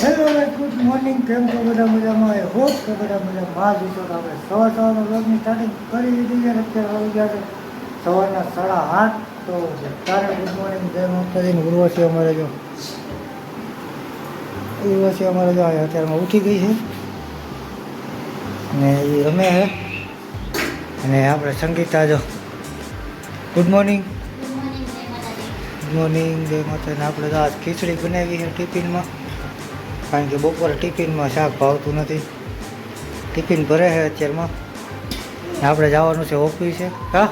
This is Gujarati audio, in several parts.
હેલો ગુડ મોર્નિંગ, કેમ છો બધા મજામાં? આઈ હોપ કે બધા મજામાં જ હશો. આપણે સવારનો વ્લોગની સ્ટાર્ટિંગ કરી દીધી છે. અત્યારે આવી ગયા છે સવારના 8:30. તો તારે ગુડ મોર્નિંગ, જય માતાજી. ઉર્વશી અમારે જો અત્યારમાં ઉઠી ગઈ છે ને એ રમે છે. અને આપણે સંગીતા જો ગુડ મોર્નિંગ. ગુડ મોર્નિંગ, જય માતાજી. આપણે તો આજ ખીચડી બનાવી છે ટિફિનમાં, કારણ કે બપોરે ટિફિનમાં શાક ભાવતું નથી. ટિફિન ભરે છે અત્યારમાં. આપણે જવાનું છે ઓફિસે. હા,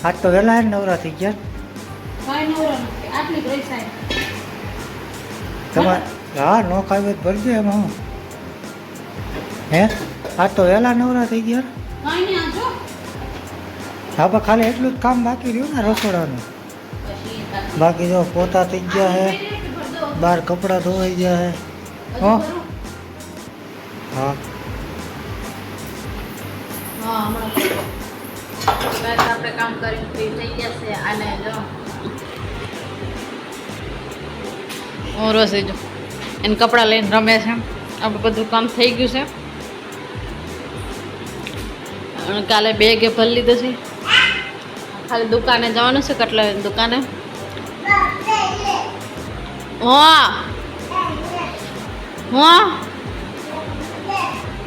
આજ તો વહેલા નવરા થઈ ગયા. તમારે હા નો ખાવી ભરજો એમાં હું હે. આજ તો વહેલા નવરા થઈ ગયા. હા પણ ખાલી એટલું જ કામ બાકી રહ્યું ને રસોડાનું. બાકી જો પોતા થઈ ગયા છે, બહાર કપડાં ધોવાઈ ગયા છે. હા આપણે કામ કરીને ફ્રી થઈ ગયા છે. અને જો ઓરસી જો એને કપડાં લઈને રમે છે. આપણે બધું કામ થઈ ગયું છે. અને કાલે બેગે ભરી લીધું છે. ખાલી દુકાને જવાનું છે, કટલા દુકાને. હા હા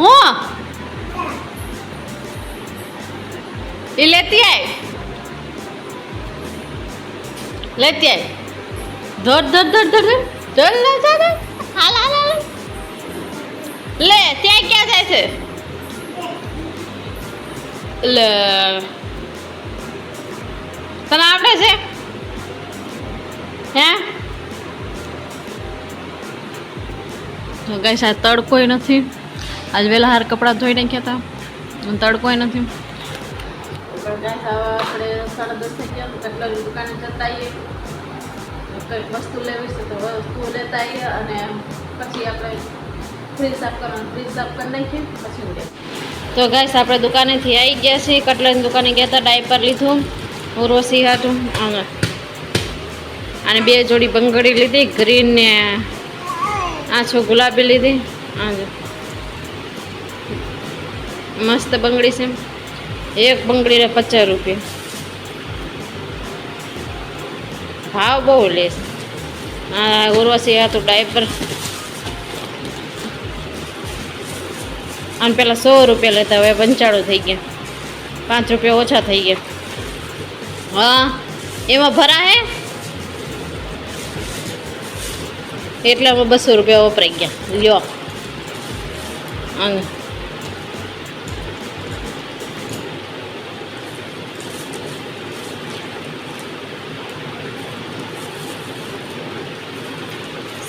હા એ લેતી આય ધોડ ધોડ ધોડ ધોડ ધોડ ધોડ હાલ હાલ હાલ લે. ત્યાં ક્યાં જાય છે? લે તને આવડે છે હે? ગાઈસ આ તડકોય નથી. આજ વહેલા હાર કપડાં ધોઈ નાખ્યા હતા, તડકોય નથી. આપણે 10:30 થઈ ગયા. કેટલા દુકાને જતા આવીએ, કંઈક વસ્તુ લેવી છે તો વસ્તુઓ લેતા આવીએ. અને પછી આપણે ફ્રીજ સાફ કરવાનું, ફ્રીજ સાફ કરી નાખીએ પછી ઉડે. તો ગાઈસ આપણે દુકાનેથી આવી ગયા છીએ. કટલાની દુકાને ગયા હતા, ડાયપર લીધું ઉર્વશી હાટું. અને 2 જોડી બંગડી લીધી, ગ્રીન ને આછો ગુલાબી લીધી. મસ્ત બંગડી છે. એક બંગડીને 50 રૂપિયા ભાવ બહુ લેસ. ઉર્વશી હતું ડાયપર. અને પેલા 100 રૂપિયા લેતા, હવે 95 થઈ ગયા. 5 રૂપિયા ઓછા થઈ ગયા. હા એમાં ભરા હે એટલે અમે 200 રૂપિયા વપરાઈ ગયા. લ્યો અને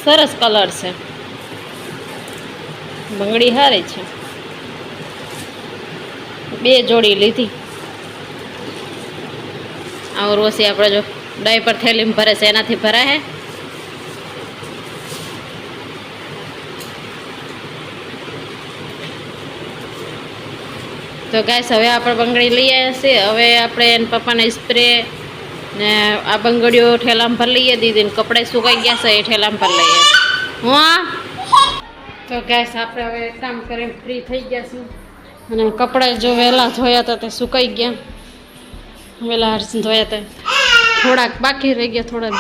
સરસ કલર છે. બંગડી સારી છે. 2 જોડી લીધી. આ ઉર્વશી આપણે જો ડાયપર થેલીમાં ભરે છે, એનાથી ભરાય હે. તો ગાઈસ હવે આપણે બંગડી લઈ આવ્યા છે. હવે આપણે એના પપ્પાને સ્પ્રે ને આ બંગડીઓ ઠેલામાં ભરી લઈએ. દીદીને કપડાં સુકાઈ ગયા છે, એ ઠેલામાં ભરી લઈએ. હા તો ગાઈસ આપણે હવે કામ કરીને ફ્રી થઈ ગયા છે. અને કપડાં જો વહેલા ધોયા હતા તે સુકાઈ ગયા. વહેલા હર્ષ ધોયા હતા, થોડાક બાકી રહી ગયા. થોડા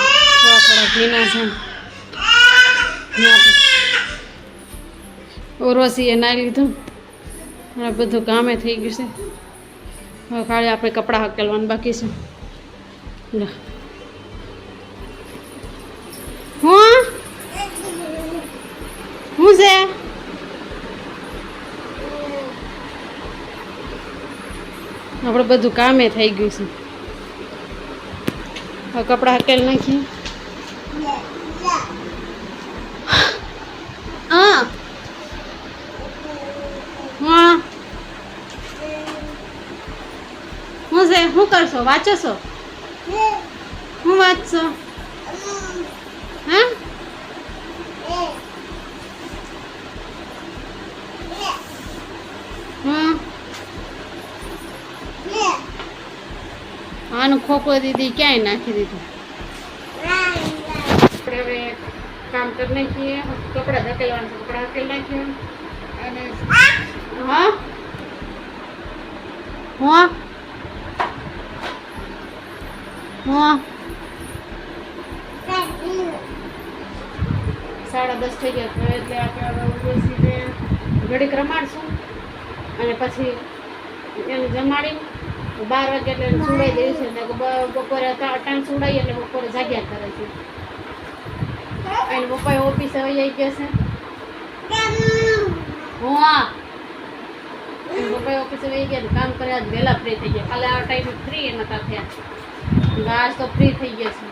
ભીના છે. ઉર્વશીએ નાઈ લીધું. હવે બધું કામે થઈ ગયું છે. હવે ખાલી આપણે કપડાં હકેલવાનું બાકી છે. હું છે આપણે બધું કામે થઈ ગયું છે. હવે કપડાં હકેલ નાખીએ. હા હા હું છે? શું કરશો? વાંચો છો? હું વાંચશો? હા આનું ખોખો દીધી ક્યાંય નાખી દીધું. આપણે હવે કામ કામ કરી નાખીએ કપડાં ધકેલવાના છે, કપડાં ધકેલ નાખીએ અને હા હા હા 10:30 થઈ ગયા એટલે આપણે બેસીને ઘડીક રમાડશું અને પછી એને જમાડી 12 વાગે એટલે સુડાઈ દેવી છે ને બપોરે ટાઈમ સુડાઈએ એટલે બપોરે જાગ્યા કરે છે અને પપ્પા ઓફિસે વહી ગયા છે હા પપ્પા ઓફિસે વહી ગયા કામ કર્યા વહેલા ફ્રી થઈ ગયા કાલે આ ટાઈમે ફ્રી નતા થયા આજ તો ફ્રી થઈ ગયા છે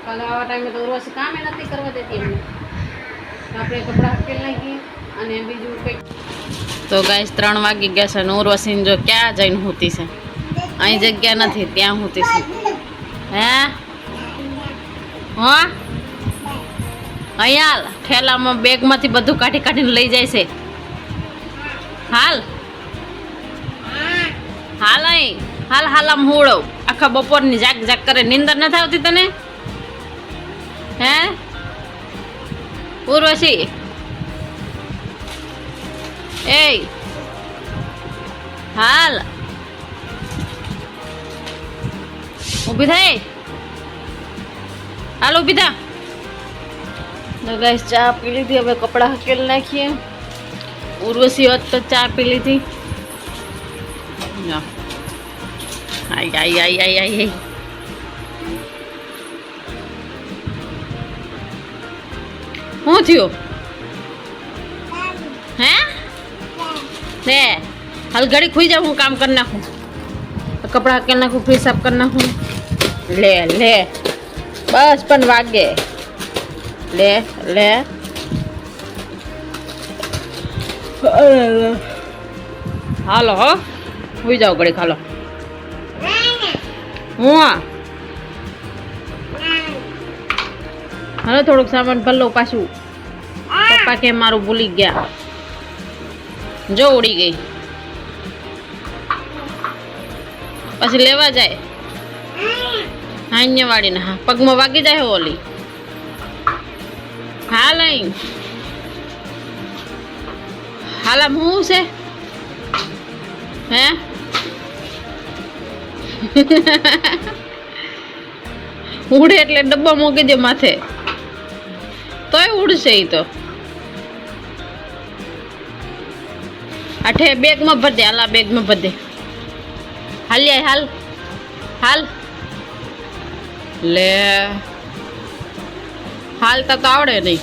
કાલે આવા ટાઈમે તો રોજ કામે નથી કરવા દેતી એમને આપણે કપડાં હકેલ નાખીએ અને બીજું કંઈક તો ગાઈસ 3 વાગી ગયા છે ને ઉર્વશીન જો ક્યાં જઈને હોતી છે અહીં જગ્યા નથી ત્યાં હોતી છે હે હા અહીંયા ઠેલામાં બેગમાંથી બધું કાઢી કાઢીને લઈ જાય છે હાલ હાલ અહીં હાલ હાલ આમ હોળો આખા બપોરની જાગ જાગ કરે નીંદર નથી આવતી તને હે ઉર્વશી એ હાલ ઊભી થઈ હાલ ઊભી થા તો ગાઈસ ચા પી લીધી હવે કપડાં હકેલ નાખીએ ઉર્વશી હોત તો ચા પી લીધી આઈ આઈ આઈ આઈ આઈ શું થયું હે લે હાલ ઘડી ખુઈ જાઉં હું કામ કરી નાખું કપડા હકેલ નાખું ફ્રી સાફ કરી નાખું લે લે બસ પણ વાગે લે લે હાલો હો હુઈ જાઓ ઘડી હાલો હું હાલો થોડુંક સામાન ભરલો પાછું પપ્પા કે મારું ભૂલી ગયા જો ઉડી ગઈ પછી લેવા જાય હાન્ય વાળીને હા પગમાં વાગી જાય ઓલી હાલ અહીં હાલ આમ શું છે હે ઉડે એટલે ડબ્બા મૂકી દે માથે તોય ઉડશે ઈ તો આઠે બેગમાં ભર દે હાલ બેગમાં ભર દે હાલ હાલ હાલ લે હાલતા તો આવડે નહીં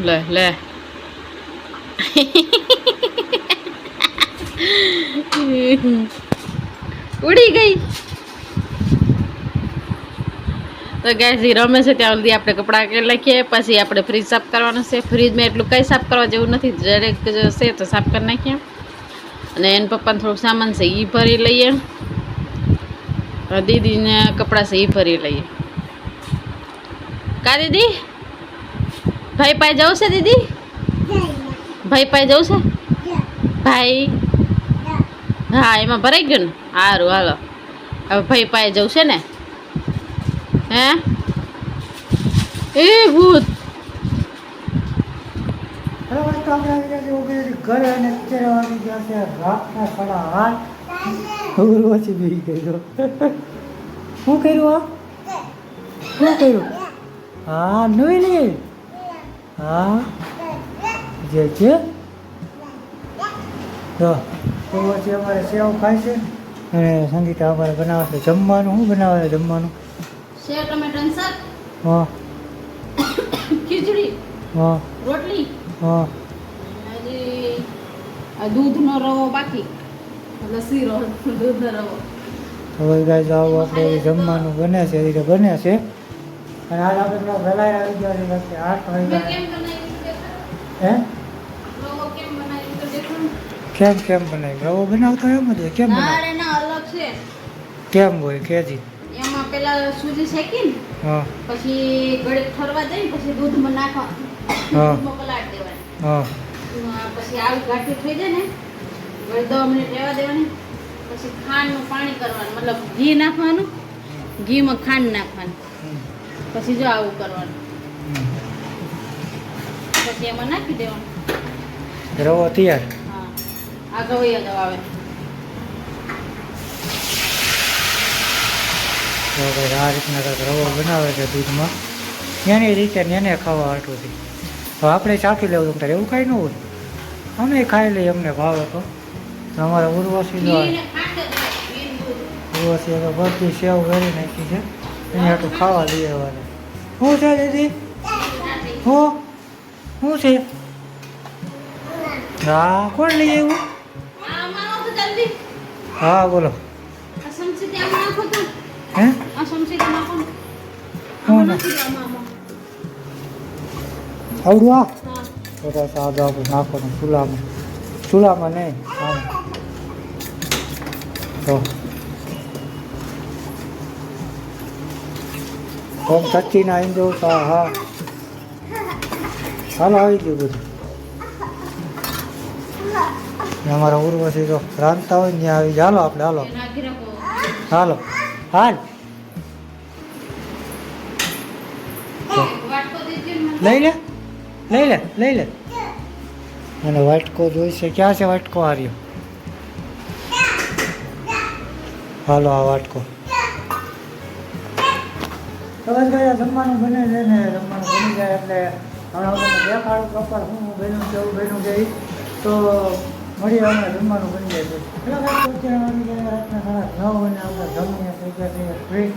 લે લે ઉડી ગઈ તો ગાઈસ રમે છે ત્યાં સુધી આપણે કપડાં કે લખીએ પછી આપણે ફ્રીજ સાફ કરવાનું છે ફ્રીજમાં એટલું કંઈ સાફ કરવા જેવું નથી દરેક છે તો સાફ કરી નાખીએ અને એના પપ્પાને થોડુંક સામાન છે એ ભરી લઈએ દીદીને કપડાં છે એ ભરી લઈએ કા દીદી ભાઈ પાસે જવું છે દીદી ભાઈ પાસે જવું છે ભાઈ હા એમાં ભરાઈ ગયું ને સારું હાલો હવે ભાઈ પાસે જવું છે ને હે એ ભૂત ઘરે અને અત્યારે વાગી ગયા છે રાતના 8:30 ઉર્વશી બી ગયો શું કર્યું શું કર્યું હા નવી લે હા જે છે તો ઉર્વશી અમારે સેવ ખાય છે અને સંગીતા અમારે બનાવે છે જમવાનું શું બનાવે છે જમવાનું સેવ ટમેટાનું શાક હા ખીચડી હા રોટલી હા હજી આ દૂધનો રવો બાકી શીરો દૂધનો રવો હવે ગાઈસ આવું આપણે જમવાનું બને છે એ રીતે બને છે અને આજ આપણે વહેલા આવી ગયા છે 8 વાગ્યા હે કેમ બનાવી રવો બનાવતો એમ જ કેમ બનાવે અલગ છે કેમ હોય કેજી એમાં પેલા સૂજી શેકીને હા પછી ઘડીક ઠરવા દઈને પછી દૂધમાં નાખવા દૂધમાં પલાળ દેવાની હા પછી આવી ગાંઠી થઈ જાય ને ઘડી 10 મિનિટ રહેવા દેવાની પછી ખાંડનું પાણી કરવાનું મતલબ ઘી નાખવાનું ઘીમાં ખાંડ નાખવાની પછી જો આવું કરવાનું, પછી એમાં નાખી દેવાનું. રવો તૈયાર. હા, આ ગવૈયા દવા આવે. તો ભાઈ આ રીતના કંઈક રવો બનાવે છે દૂધમાં, એની રીતે ને એને ખાવા હાટુંથી. તો આપણે ચાખી લેવું તો એવું કાંઈ ન હોય, અમે ખાઈ લઈએ, અમને ભાવે તો. અમારા ઉર્વશી જો ઘી ને ખાંડ જ હોય, ઘી ને દૂધ. ઉર્વશી હવે બધી સેવ કરી નાખી છે, એને હાટું ખાવા લઈ આવવાના. શું છે દીદી? શું છે? હા, કોણ લઈ આવ્યું? આમાં નાખો જલ્દી. હા બોલો. આ ચમચી થી આમાં નાખો તો. હે આ ચમચી થી નાખો ને. હું આમાં ના- નાખી દો, આમાં. આવડું આ હા. બધા સાદું આપણે નાખવાનું ચૂલામાં. ચૂલામાં નહીં, આમ તો ઓમ સચ્ચીના હિન્દુ હા હા હાલો આવી ગયું બધું. ને અમારા ઉર્વશી તો રાંધતા હોય ને ત્યાં આવી જાય. હાલો આપણે હાલો એ નાખી રાખો. હાલો હાલ વાટકો દેજો ને મને. લઈ લે લઈ લે લઈ લે. અને વાટકો જોઈશે. ક્યાં છે વાટકો? હાર્યો. હાલો આ વાટકો. તો બસ ભાઈ જમવાનું બને છે ને, જમવાનું બની જાય એટલે હમણાં હું તમને દેખાડું પ્રોપર હું બન્યું છે એવું બન્યું છે ઈ. તો મળીએ હમણાં જમવાનું બની જાય છે. એટલે ભાઈ અત્યારે વાગી ગયા રાતના 9:30 અને આપણે જમીને થઈ ગયા છીએ ફ્રી.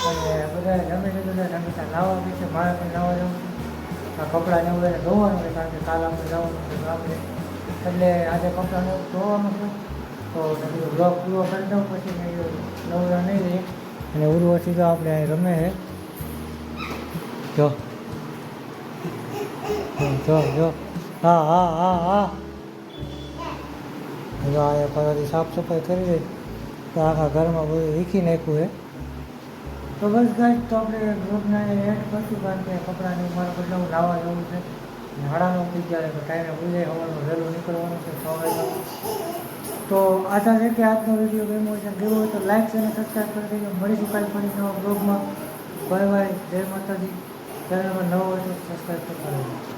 અને બધા જમી લીધું છે. નમિતા નાહવા ગઈ છે, મારે પણ નાહવા જવું છે. આ કપડાં ને એવું એને ધોવાનું છે, કારણ કે કાલ આપણે જવાનું છે આપણે. એટલે આજે કપડાને એવું ધોવાનું છે. તો બધું બ્લોગ પૂરો કરી દઉં, પછી મેં નવરા નહીં રહીએ. અને ઉર્વશી તો આપણે અહીં રમે છે. જો જો જો હા હા હા હા જો આ ફરીથી સાફ સફાઈ કરી રહી. તો આખા ઘરમાં બધું વીખી નાખ્યું છે. તો બસ ગાઈસ તો આપણે ગ્રુપના એડ કરશું, કારણ કે કપડાને મારે બદલાવું લાવવા જવું છે. નાણાંનો થઈ ગયા તો ટાઈમે ભૂલે સવારનું વહેલું નીકળવાનું છે 6 વાગ્યા. તો આશા છે કે આજનો વિડીયો ગમ્યો હોય તો લાઈક અને સબસ્ક્રાઈબ કરી દેજો. મળીશું કાલે ફરી નવા બ્લોગમાં. બાય બાય, જય માતાજી. ચેનલમાં નવો હોય તો સબસ્ક્રાઈબ કરતા રહેજો.